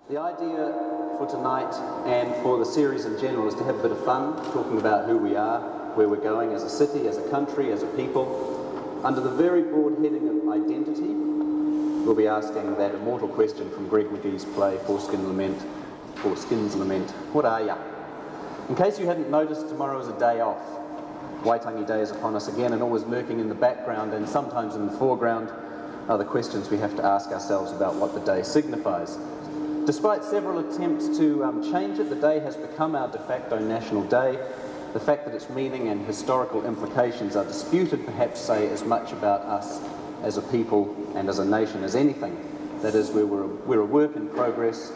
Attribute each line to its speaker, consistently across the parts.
Speaker 1: The idea for tonight and for the series in general is to have a bit of fun, talking about who we are, where we're going as a city, as a country, as a people. Under the very broad heading of identity, we'll be asking that immortal question from Greg McGee's play Four Skins Lament, what are ya? In case you hadn't noticed, tomorrow is a day off. Waitangi Day is upon us again, and always lurking in the background and sometimes in the foreground are the questions we have to ask ourselves about what the day signifies. Despite several attempts to change it, the day has become our de facto national day. The fact that its meaning and historical implications are disputed perhaps say as much about us as a people and as a nation as anything. That is, we're a work in progress.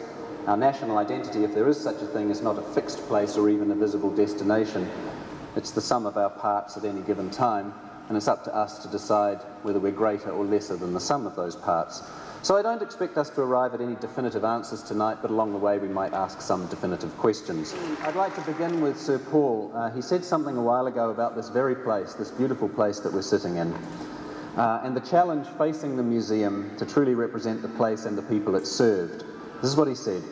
Speaker 1: Our national identity, if there is such a thing, is not a fixed place or even a visible destination. It's the sum of our parts at any given time, and it's up to us to decide whether we're greater or lesser than the sum of those parts. So I don't expect us to arrive at any definitive answers tonight, but along the way we might ask some definitive questions. I'd like to begin with Sir Paul. He said something a while ago about this very place, this beautiful place that we're sitting in, and the challenge facing the museum to truly represent the place and the people it served. This is what he said.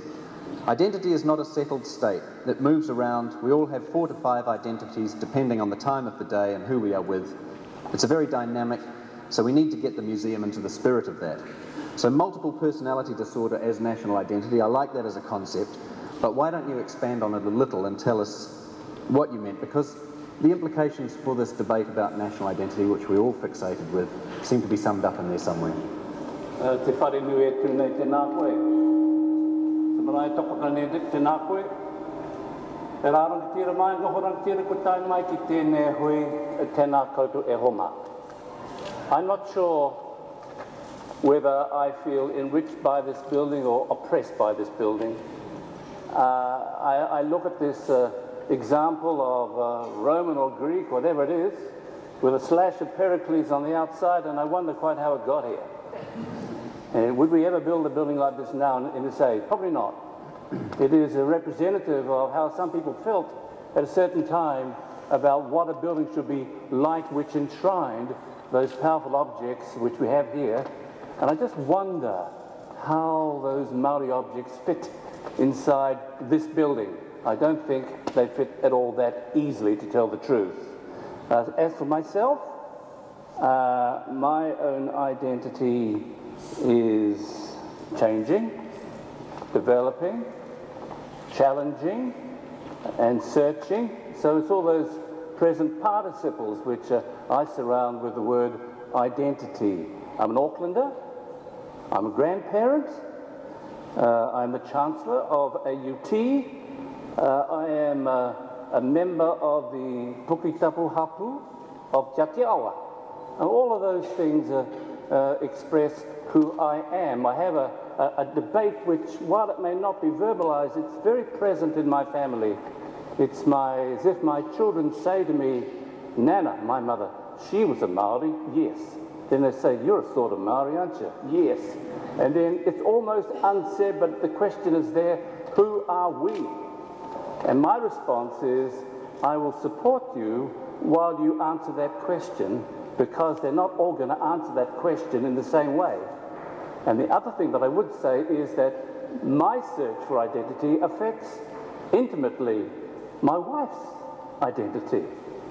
Speaker 1: Identity is not a settled state. It moves around. We all have 4 to 5 identities depending on the time of the day and who we are with. It's a very dynamic, so we need to get the museum into the spirit of that. So multiple personality disorder as national identity, I like that as a concept, but why don't you expand on it a little and tell us what you meant? Because the implications for this debate about national identity, which we're all fixated with, seem to be summed up in there somewhere.
Speaker 2: Te whare nui e tūnei tēnā koe. Te marae toko kanei tēnā koe. E rārang tira mai, ngohorang tira ko tai mai ki tēnei hui tēnā koutou e homa. I'm not sure whether I feel enriched by this building or oppressed by this building. I look at this example of Roman or Greek, whatever it is, with a slash of Pericles on the outside, and I wonder quite how it got here. And would we ever build a building like this now in this age? Probably not. It is a representative of how some people felt at a certain time about what a building should be like, which enshrined those powerful objects which we have here. And I just wonder how those Maori objects fit inside this building. I don't think they fit at all that easily, to tell the truth. As for myself, my own identity is changing, developing, challenging, and searching. So it's all those present participles which I surround with the word identity. I'm an Aucklander. I'm a grandparent. I'm the Chancellor of a UT. I am a member of the Pukitapu Hapu of Te Awa. And all of those things express who I am. I have a debate which, while it may not be verbalized, it's very present in my family. It's as if my children say to me, Nana, my mother, she was a Maori, yes. Then they say, you're a sort of Maori, aren't you? Yes. And then it's almost unsaid, but the question is there, who are we? And my response is, I will support you while you answer that question, because they're not all going to answer that question in the same way. And the other thing that I would say is that my search for identity affects intimately my wife's identity,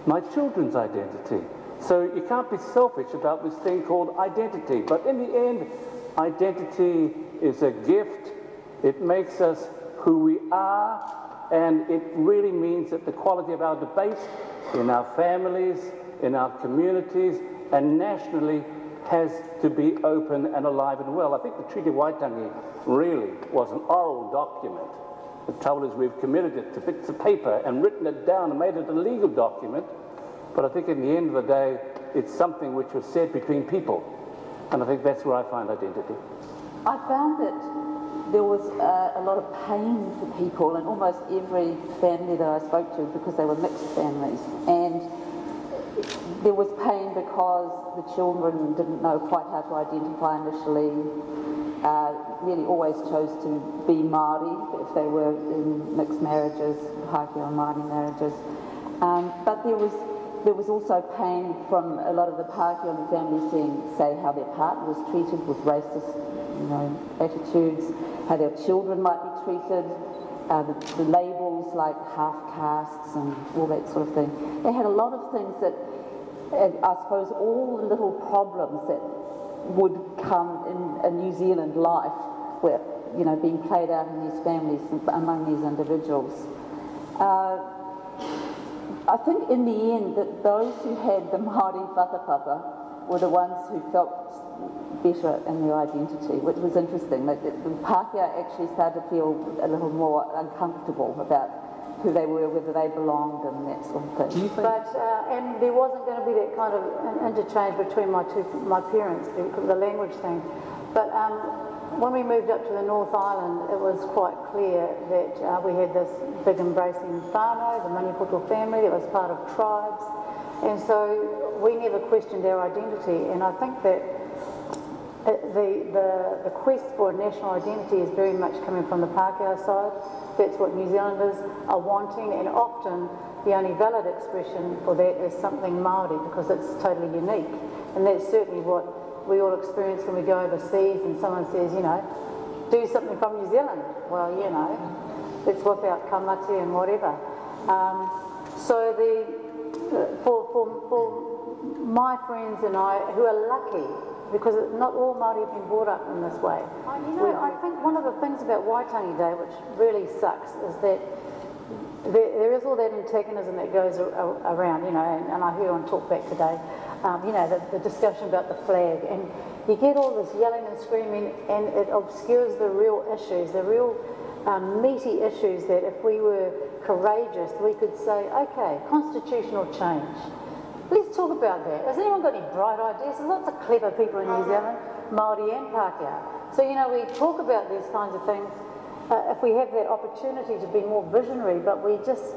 Speaker 2: my children's identity. So you can't be selfish about this thing called identity. But in the end, identity is a gift. It makes us who we are, and it really means that the quality of our debate in our families, in our communities, and nationally has to be open and alive and well. I think the Treaty of Waitangi really was an oral document. The trouble is we've committed it to bits of paper and written it down and made it a legal document. But I think in the end of the day, it's something which was said between people. And I think that's where I find identity.
Speaker 3: I found that there was a lot of pain for people in almost every family that I spoke to, because they were mixed families. And there was pain because the children didn't know quite how to identify initially, really always chose to be Māori if they were in mixed marriages, Pākehā Māori marriages. But there was there was also pain from a lot of the Pākehā families seeing, say, how their partner was treated with racist, attitudes, how their children might be treated, the labels like half castes and all that sort of thing. They had a lot of things that, I suppose, all the little problems that would come in New Zealand life were, being played out in these families among these individuals. I think in the end that those who had the Māori whakapapa were the ones who felt better in their identity, which was interesting. The Pākehā actually started to feel a little more uncomfortable about who they were, whether they belonged and that sort of thing.
Speaker 4: But, and there wasn't going to be that kind of interchange between my parents, the language thing. But when we moved up to the North Island, it was quite clear that we had this big embracing whānau, the Maniapoto family, that was part of tribes. And so we never questioned our identity. And I think that the quest for national identity is very much coming from the Pākehā side. That's what New Zealanders are wanting, and often the only valid expression for that is something Māori, because it's totally unique. And that's certainly what we all experience when we go overseas and someone says, do something from New Zealand. Well, let's whip out kamati and whatever. So for my friends and I, who are lucky, because not all Māori have been brought up in this way. I think one of the things about Waitangi Day, which really sucks, is that there is all that antagonism that goes around, and I heard on Talkback today, the discussion about the flag, and you get all this yelling and screaming, and it obscures the real issues, the real meaty issues that if we were courageous, we could say, okay, constitutional change. Let's talk about that. Has anyone got any bright ideas? There's lots of clever people in New Zealand, Māori and Pākehā. So, we talk about these kinds of things if we have that opportunity to be more visionary, but we just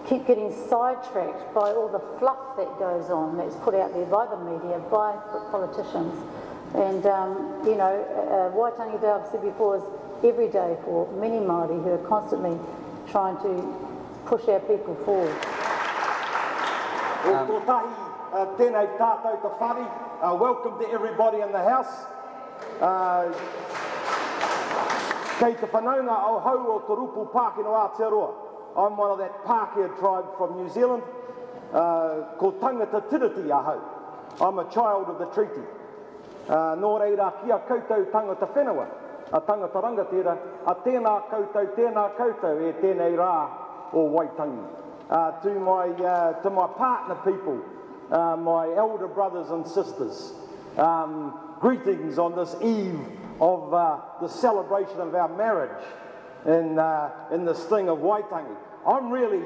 Speaker 4: keep getting sidetracked by all the fluff that goes on that's put out there by the media, by politicians. And, Waitangi Day, I've said before, is every day for many Māori who are constantly trying to push our people forward.
Speaker 5: Tēnei tātou te whare. Welcome to everybody in the house. Kei te whanaunga au hau o te rupu Pākeno Aotearoa. I'm one of that Pākehā tribe from New Zealand, ko tangata tiriti ahau. I'm a child of the treaty. Nō reira kia koutou tangata whenua, a tangata rangatira, a tēnā koutou e tēnei rā o Waitangi. To my partner people, my elder brothers and sisters, greetings on this eve of the celebration of our marriage in this thing of Waitangi. I'm really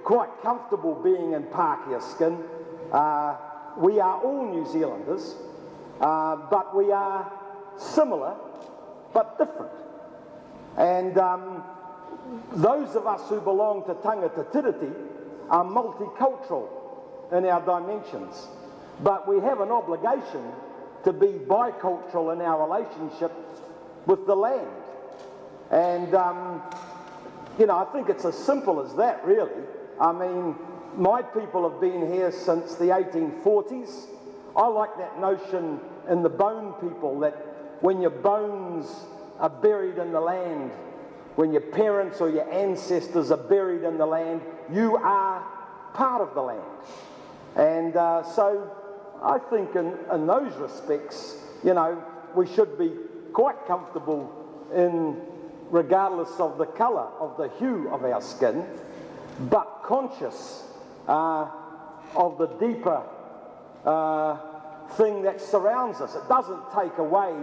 Speaker 5: quite comfortable being in Pākehā skin. We are all New Zealanders, but we are similar but different. And those of us who belong to tangata tiriti are multicultural in our dimensions, but we have an obligation to be bicultural in our relationship with the land. And, I think it's as simple as that, really. I mean, my people have been here since the 1840s. I like that notion in the bone people that when your bones are buried in the land, when your parents or your ancestors are buried in the land, you are part of the land. And so I think in those respects, we should be quite comfortable in, regardless of the colour, of the hue of our skin, but conscious of the deeper thing that surrounds us. It doesn't take away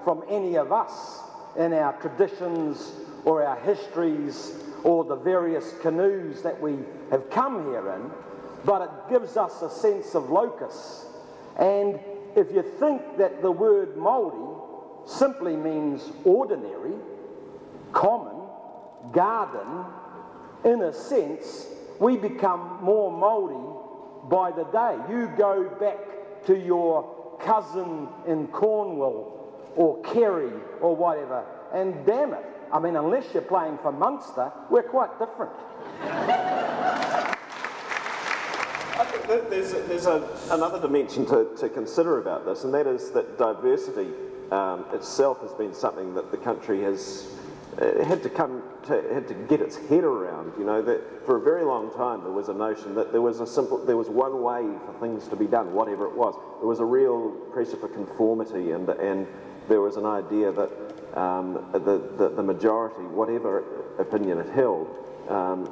Speaker 5: from any of us in our traditions or our histories or the various canoes that we have come here in, but it gives us a sense of locus. And if you think that the word Māori simply means ordinary, common, garden, in a sense, we become more Māori by the day. You go back to your cousin in Cornwall or Kerry or whatever, and damn it, I mean, unless you're playing for Munster, we're quite different.
Speaker 6: think that there's another dimension to consider about this, and that is that diversity itself has been something that the country has had to get its head around. You know, that for a very long time there was a notion that there was one way for things to be done, whatever it was. There was a real pressure for conformity, and there was an idea that the majority, whatever opinion it held,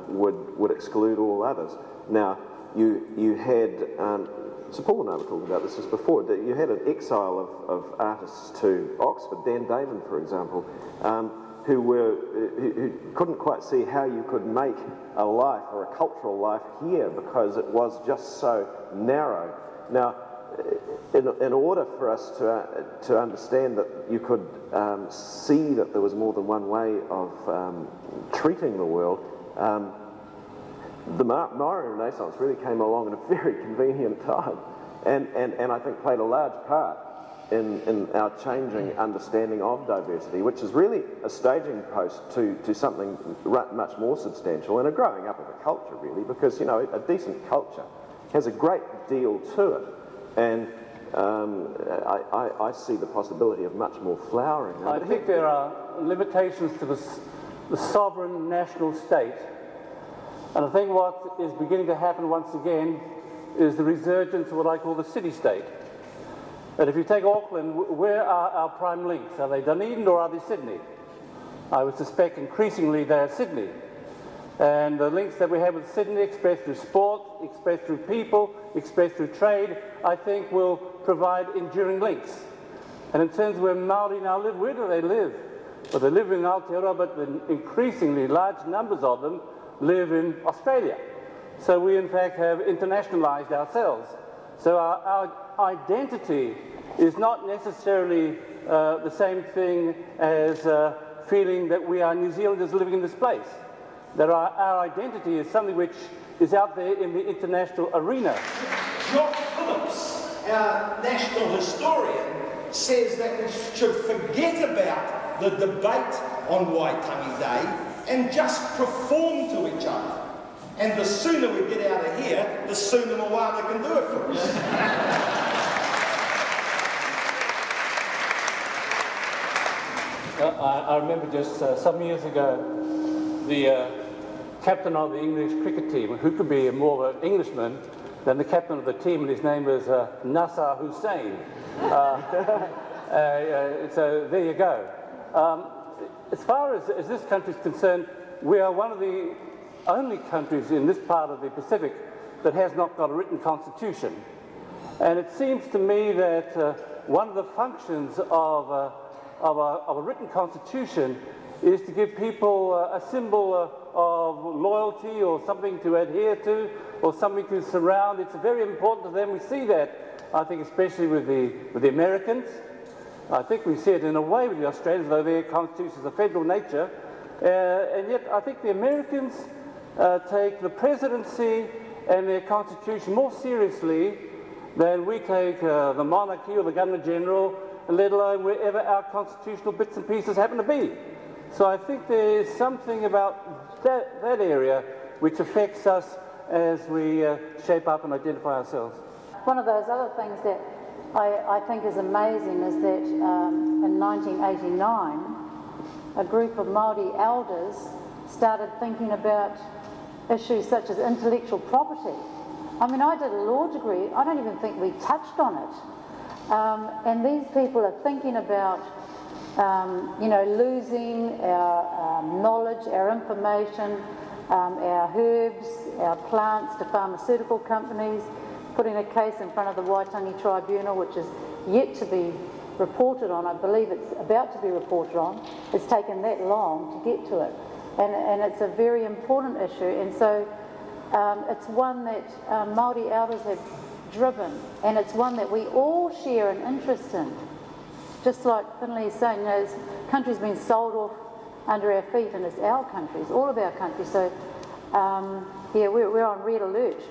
Speaker 6: would exclude all others. Now, you had, so Paul and I were talking about this just before, that you had an exile of artists to Oxford, Dan Davin, for example, who couldn't quite see how you could make a life or a cultural life here because it was just so narrow. Now, in order for us to understand that you could see that there was more than one way of treating the world, the Maori Renaissance really came along at a very convenient time, and I think played a large part in our changing understanding of diversity, which is really a staging post to something much more substantial and a growing up of a culture, really, because, you know, a decent culture has a great deal to it, and I see the possibility of much more flowering.
Speaker 2: I think there are limitations to the sovereign national state, and I think what is beginning to happen once again is the resurgence of what I call the city-state. And if you take Auckland, where are our prime links? Are they Dunedin or are they Sydney? I would suspect increasingly they are Sydney. And the links that we have with Sydney, expressed through sport, expressed through people, expressed through trade, I think will provide enduring links. And in terms of where Maori now live, where do they live? Well, they live in Aotearoa, but increasingly large numbers of them live in Australia. So we in fact have internationalized ourselves. So our identity is not necessarily the same thing as feeling that we are New Zealanders living in this place. That our identity is something which is out there in the international arena.
Speaker 7: Jock Phillips, our national historian, says that we should forget about the debate on Waitangi Day and just perform to each other. And the sooner we get out of here, the sooner Moana can do it for us.
Speaker 2: I remember just some years ago, the captain of the English cricket team, who could be more of an Englishman than the captain of the team, and his name was Nasser Hussain. So there you go. As far as this country is concerned, we are one of the only countries in this part of the Pacific that has not got a written constitution. And it seems to me that one of the functions of a written constitution is to give people a symbol of loyalty or something to adhere to or something to surround. It's very important to them. We see that, I think, especially with the Americans. I think we see it in a way with the Australians, though their constitution is of federal nature. And yet I think the Americans take the presidency and their constitution more seriously than we take the monarchy or the Governor General, let alone wherever our constitutional bits and pieces happen to be. So I think there is something about that area which affects us as we shape up and identify ourselves.
Speaker 4: One of those other things that I think is amazing is that in 1989, a group of Maori elders started thinking about issues such as intellectual property. I mean, I did a law degree, I don't even think we touched on it. And these people are thinking about, you know, losing our knowledge, our information, our herbs, our plants to pharmaceutical companies, putting a case in front of the Waitangi Tribunal, which is yet to be reported on. I believe it's about to be reported on. It's taken that long to get to it. And it's a very important issue, and so it's one that Māori elders have driven, and it's one that we all share an interest in. Just like Finlay is saying, you know, this country's been sold off under our feet, and it's our country, it's all of our country. So, yeah, we're on red alert.